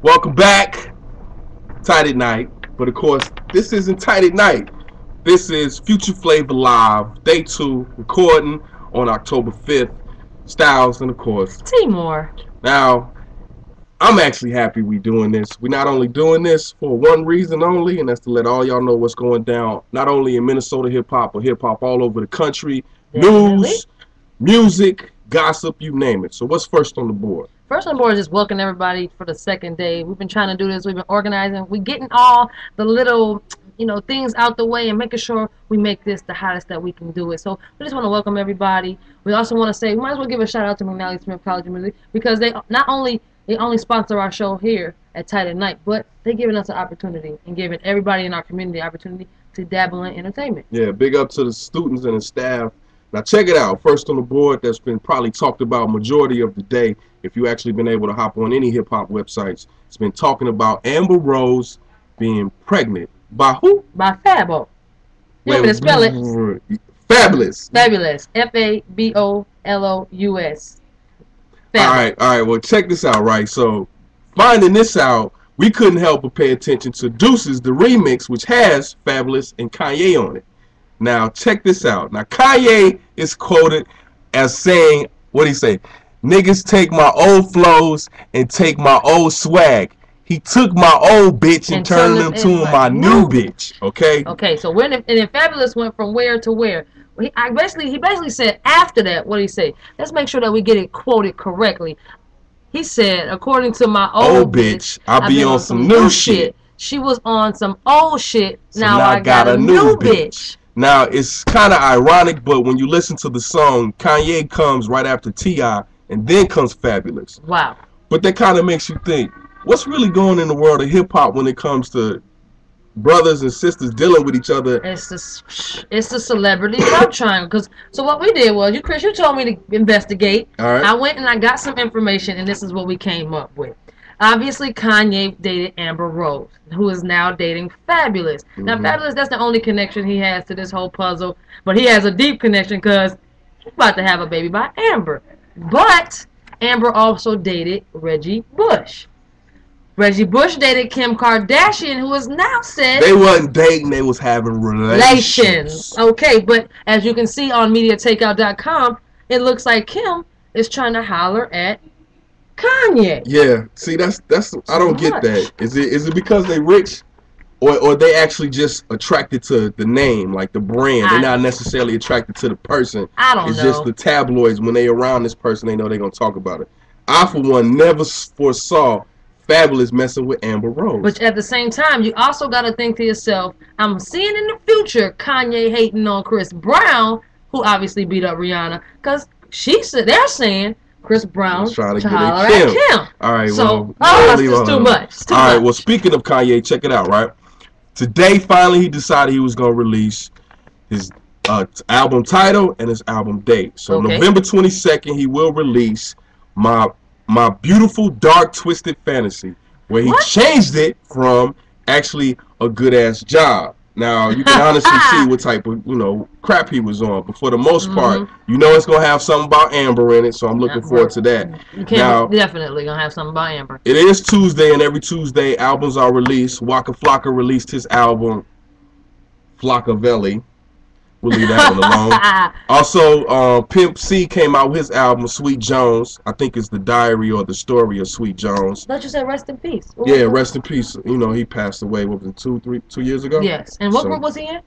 Welcome back, Tight at Night. But of course, this isn't Tight at Night. This is Future Flavor Live, Day 2, recording on October 5th. Styles and of course Timor. Now, I'm actually happy we doing this. We're not only doing this for one reason only, and that's to let all y'all know what's going down, not only in Minnesota hip-hop, but hip-hop all over the country. Definitely. News, music, gossip, you name it. So what's first on the board? First on board is just welcoming everybody for the second day. We've been trying to do this. We've been organizing. We're getting all the little, things out the way and making sure we make this the hottest that we can do it. So we just want to welcome everybody. We also want to say, we might as well give a shout out to McNally Smith College of Music because they only sponsor our show here at Tight at Night, but they're giving us an opportunity and giving everybody in our community the opportunity to dabble in entertainment. Yeah, big up to the students and the staff. Now check it out. First on the board that's been probably talked about majority of the day, if you actually been able to hop on any hip-hop websites, it's been talking about Amber Rose being pregnant. By who? By Fabo. You want me to spell it? Fabulous. Fabulous. Fabolous. All right. Well, check this out, right? So, finding this out, we couldn't help but pay attention to Deuces, the remix, which has Fabulous and Kanye on it. Now, check this out. Now, Kanye is quoted as saying, what'd he say? Niggas take my old flows and take my old swag. He took my old bitch and turned them to my new bitch. Okay? Okay, so and then Fabulous went from where to where? He basically said after that, what did he say? Let's make sure that we get it quoted correctly. He said, according to my old bitch, I be on some new shit. She was on some old shit. So now I got a new bitch. Now, it's kind of ironic, but when you listen to the song, Kanye comes right after T.I., and then comes Fabulous. Wow. But that kind of makes you think, what's really going in the world of hip-hop when it comes to brothers and sisters dealing with each other? It's the celebrity love triangle. So what we did was, Chris, you told me to investigate. All right. I went and I got some information, and this is what we came up with. Obviously, Kanye dated Amber Rose, who is now dating Fabulous. Now, Fabulous, that's the only connection he has to this whole puzzle. But he has a deep connection because he's about to have a baby by Amber. But Amber also dated Reggie Bush. Reggie Bush dated Kim Kardashian, who is now said they wasn't dating, they was having relations. Okay, but as you can see on MediaTakeout.com, it looks like Kim is trying to holler at Kanye. Yeah, see, that's I don't get that. Is it because they rich, or they actually just attracted to the name, like the brand? They're not necessarily attracted to the person. I don't know. It's just the tabloids, when they around this person, they know they're gonna talk about it. I, for one, never foresaw Fabulous messing with Amber Rose. But at the same time, you also got to think to yourself, I'm seeing in the future Kanye hating on Chris Brown, who obviously beat up Rihanna, because they're saying Chris Brown trying to holler get at Kim. All right, so, well, it's too much. All right, well, speaking of Kanye, check it out, right? Today, finally, he decided he was going to release his album title and his album date. So November 22nd, he will release My Beautiful Dark Twisted Fantasy, where he changed it from actually A Good Ass Job. Now, you can honestly see what type of, crap he was on. But for the most part, it's going to have something about Amber in it, so I'm looking forward to that. Definitely going to have something about Amber. It is Tuesday, and every Tuesday, albums are released. Waka Flocka released his album, Flockavelli. We'll leave that one alone. Also, Pimp C came out with his album, Sweet Jones. I think it's the diary or the story of Sweet Jones. Don't you say rest in peace? Yeah, rest in peace. He passed away, what was it, 2 years ago? Yes. And what group was he in?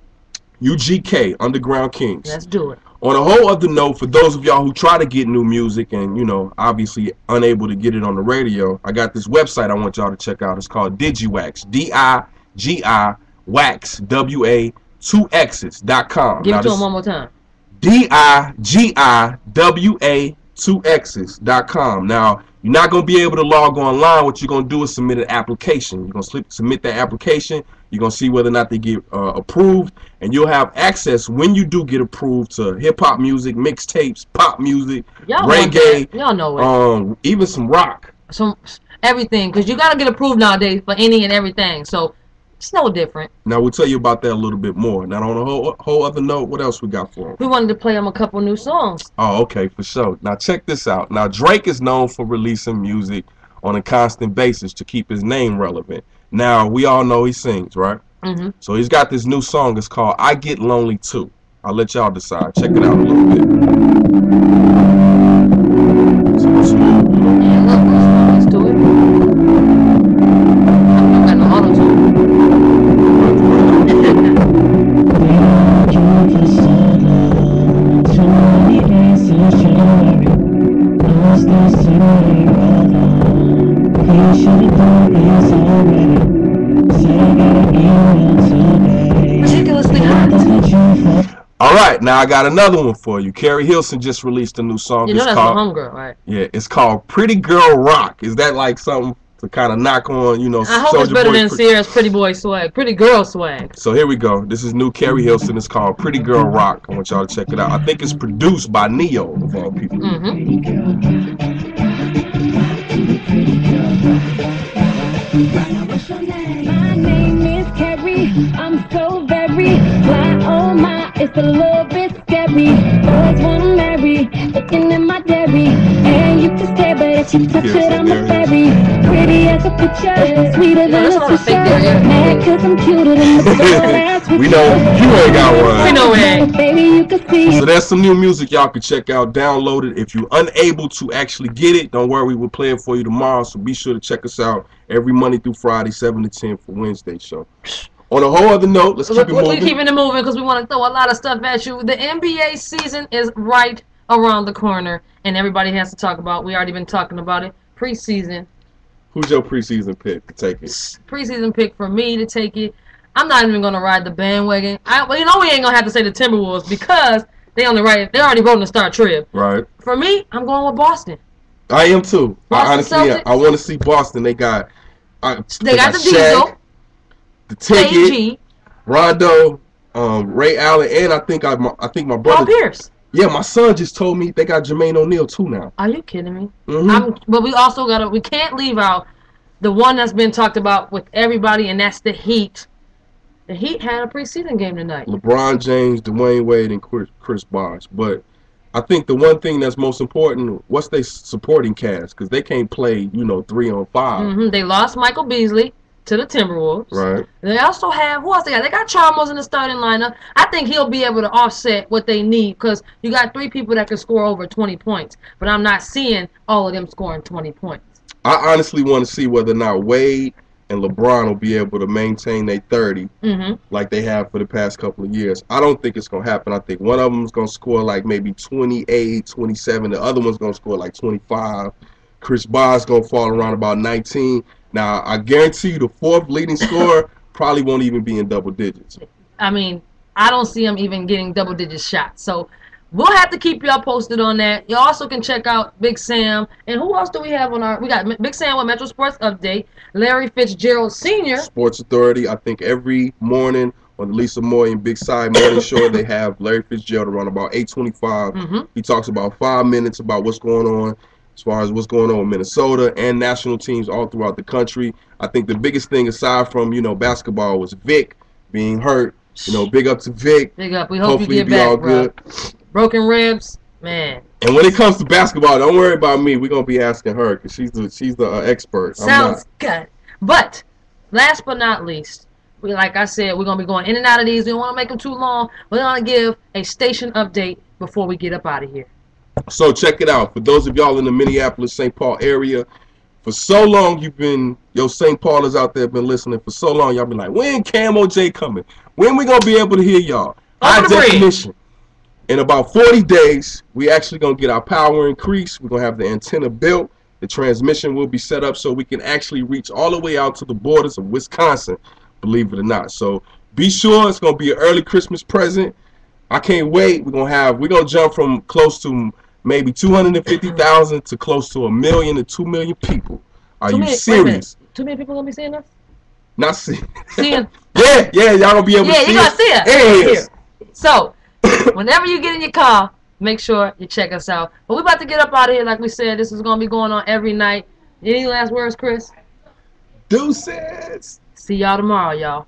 UGK, Underground Kings. Let's do it. On a whole other note, for those of y'all who try to get new music and, obviously unable to get it on the radio, I got this website I want y'all to check out. It's called DigiWax. D-I-G-I Wax, W-A 2x's.com. Give it to him one more time. DIGIWA 2x's.com. Now, you're not going to be able to log online. What you're going to do is submit an application. You're going to submit that application. You're going to see whether or not they get approved. And you'll have access, when you do get approved, to hip-hop music, mixtapes, pop music, reggae. Y'all know it. Even some rock. Everything. Because you got to get approved nowadays for any and everything. So, it's no different. Now, we'll tell you about that a little bit more. Now, on a whole other note, what else we got for him? We wanted to play him a couple new songs. Oh, okay, for sure. Now, check this out. Now, Drake is known for releasing music on a constant basis to keep his name relevant. Now, we all know he sings, right? Mm-hmm. So he's got this new song. It's called I Get Lonely Too. I'll let y'all decide. Check it out a little bit. So let's move, you know. Yeah, look, let's do it. I got no auto-tune. Ridiculously hot. All right, now I got another one for you. Carrie Hilson just released a new song. You know that's my homegirl, right? Yeah, it's called Pretty Girl Rock. Is that like something to kind of knock on, you know? I hope it's better than Sierra's Pretty Boy Swag, Pretty Girl Swag. So here we go. This is new Carrie Hilson. It's called Pretty Girl Rock. I want y'all to check it out. I think it's produced by Neo, of all people. Mm-hmm. My name is Carrie. I'm so very fly. Oh my, it's a little bit scary. Boys wanna marry, looking at my dairy. And you can stay, but if you touch it, I'm a fairy. Pretty as a picture, sweeter than a fisher. Mad cause I'm cuter than the girl. We know you ain't got one. We know it. Baby, you can see. So that's some new music y'all can check out, download it. If you're unable to actually get it, don't worry, we'll play it for you tomorrow. So be sure to check us out every Monday through Friday, 7 to 10 for Wednesday show. On a whole other note, let's keep it moving. We're keeping it moving because we want to throw a lot of stuff at you. The NBA season is right around the corner, and everybody has to talk about. We already been talking about it. Preseason. Who's your preseason pick to take it? Preseason pick for me to take it. I'm not even gonna ride the bandwagon. Well, you know we ain't gonna have to say the Timberwolves because they already wrote in the Star Trib. Right. For me, I'm going with Boston. I am too. Boston Honestly, I want to see Boston. They got the Shaq, Diesel, the Ticket, KG, Rondo, Ray Allen, and I think my Paul brother. Pierce. Yeah, my son just told me they got Jermaine O'Neal too now. Are you kidding me? Mm-hmm. But we also we can't leave out the one that's been talked about with everybody, and that's the Heat. The Heat had a preseason game tonight. LeBron James, Dwayne Wade, and Chris Bosh. But I think the one thing that's most important, what's their supporting cast? Because they can't play, 3-on-5. Mm-hmm. They lost Michael Beasley to the Timberwolves. Right. They also have, who else they got? They got Chalmers in the starting lineup. I think he'll be able to offset what they need because you got 3 people that can score over 20 points. But I'm not seeing all of them scoring 20 points. I honestly want to see whether or not Wade and LeBron will be able to maintain their 30 like they have for the past couple of years. I don't think it's going to happen. I think one of them is going to score like maybe 28, 27. The other one's going to score like 25. Chris Bosh is going to fall around about 19. Now, I guarantee you the 4th leading scorer probably won't even be in double digits. I mean, I don't see him even getting double-digit shots. So we'll have to keep y'all posted on that. You also can check out Big Sam. And who else do we have on our... We got Big Sam with Metro Sports Update. Larry Fitzgerald Sr. Sports Authority. I think every morning on the Lisa Moy and Big Side Morning Show, they have Larry Fitzgerald around about 8:25. He talks about 5 minutes about what's going on as far as what's going on with Minnesota and national teams all throughout the country. I think the biggest thing aside from, basketball was Vic being hurt. Big up to Vic. Big up. We hope Hopefully you get be back, all bro. good. Broken ribs, man. And when it comes to basketball, don't worry about me. We're gonna be asking her because she's the expert. Sounds good. But last but not least, like I said, we're gonna be going in and out of these. We don't want to make them too long. We're gonna give a station update before we get up out of here. So check it out. For those of y'all in the Minneapolis, St. Paul area, for so long St. Paulers out there been listening. For so long, y'all been like, when Camo J coming? When we gonna be able to hear y'all? High definition. In about 40 days, we actually gonna get our power increased. We're gonna have the antenna built. The transmission will be set up so we can actually reach all the way out to the borders of Wisconsin, believe it or not. So be sure it's gonna be an early Christmas present. I can't wait. We're gonna jump from close to maybe 250,000 to close to 1 million to 2 million people. Are you serious? Too many people gonna be seeing us? Not seeing. Seeing. Yeah, y'all gonna be able to see us. Yeah, you gonna see us. Yes. So, whenever you get in your car, make sure you check us out. But we're about to get up out of here. Like we said, this is gonna be going on every night. Any last words, Chris? Deuces. See y'all tomorrow, y'all.